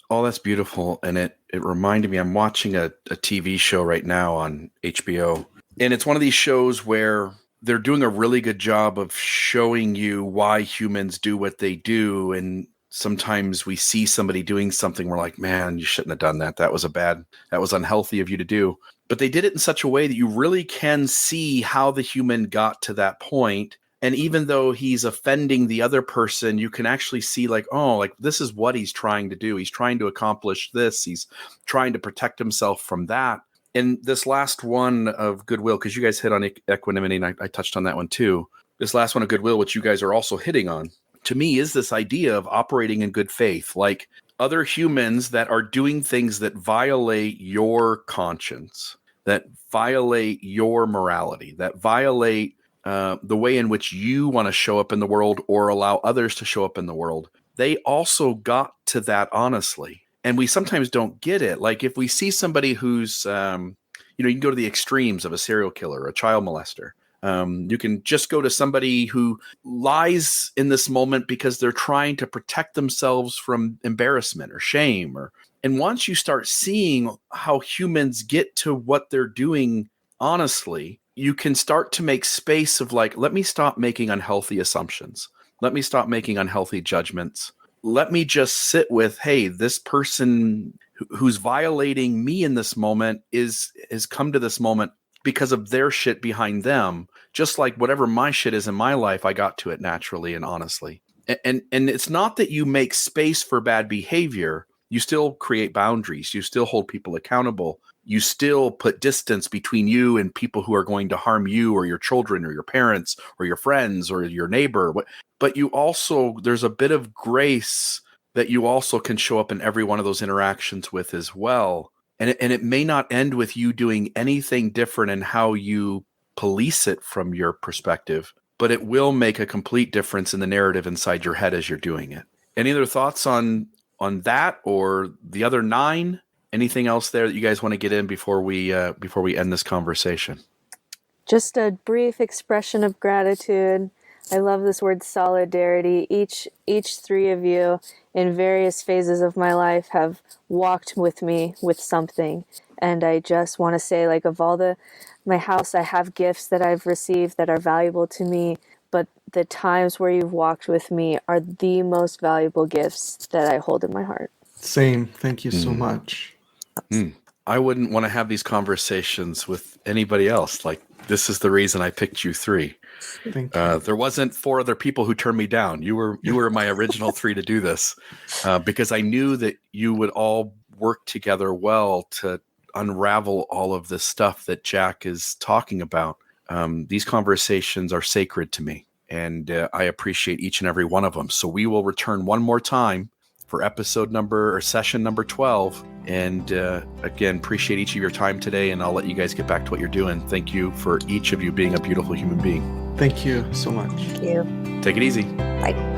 that's beautiful. And it reminded me, I'm watching a TV show right now on HBO. And it's one of these shows where they're doing a really good job of showing you why humans do what they do. And sometimes we see somebody doing something, we're like, man, you shouldn't have done that. That was unhealthy of you to do. But they did it in such a way that you really can see how the human got to that point. And even though he's offending the other person, you can actually see like, oh, like this is what he's trying to do. He's trying to accomplish this. He's trying to protect himself from that. And this last one of goodwill, because you guys hit on equanimity, and I touched on that one too. This last one of goodwill, which you guys are also hitting on, to me is this idea of operating in good faith. Like other humans that are doing things that violate your conscience, that violate your morality, that violate the way in which you want to show up in the world or allow others to show up in the world. They also got to that honestly. And we sometimes don't get it. Like if we see somebody who's, you can go to the extremes of a serial killer, a child molester. You can just go to somebody who lies in this moment because they're trying to protect themselves from embarrassment or shame. And once you start seeing how humans get to what they're doing honestly, you can start to make space of like, let me stop making unhealthy assumptions. Let me stop making unhealthy judgments. Let me just sit with, hey, this person who's violating me in this moment has come to this moment because of their shit behind them. Just like whatever my shit is in my life, I got to it naturally and honestly. And it's not that you make space for bad behavior. You still create boundaries. You still hold people accountable. You still put distance between you and people who are going to harm you or your children or your parents or your friends or your neighbor. But you also, there's a bit of grace that you also can show up in every one of those interactions with as well. And it may not end with you doing anything different in how you police it from your perspective, but it will make a complete difference in the narrative inside your head as you're doing it. Any other thoughts on that or the other 9? Anything else there that you guys want to get in before we end this conversation? Just a brief expression of gratitude. I love this word solidarity. Each 3 of you in various phases of my life have walked with me with something. And I just want to say, like, of all my house, I have gifts that I've received that are valuable to me, but the times where you've walked with me are the most valuable gifts that I hold in my heart. Same. Thank you so much. I wouldn't want to have these conversations with anybody else. Like, this is the reason I picked you 3. Thank you. There wasn't 4 other people who turned me down. You were my original 3 to do this, because I knew that you would all work together well to unravel all of this stuff that Jack is talking about. These conversations are sacred to me, and I appreciate each and every one of them. So we will return one more time for session number 12. And again, appreciate each of your time today, and I'll let you guys get back to what you're doing. Thank you for each of you being a beautiful human being. Thank you so much. Thank you. Take it easy. Bye.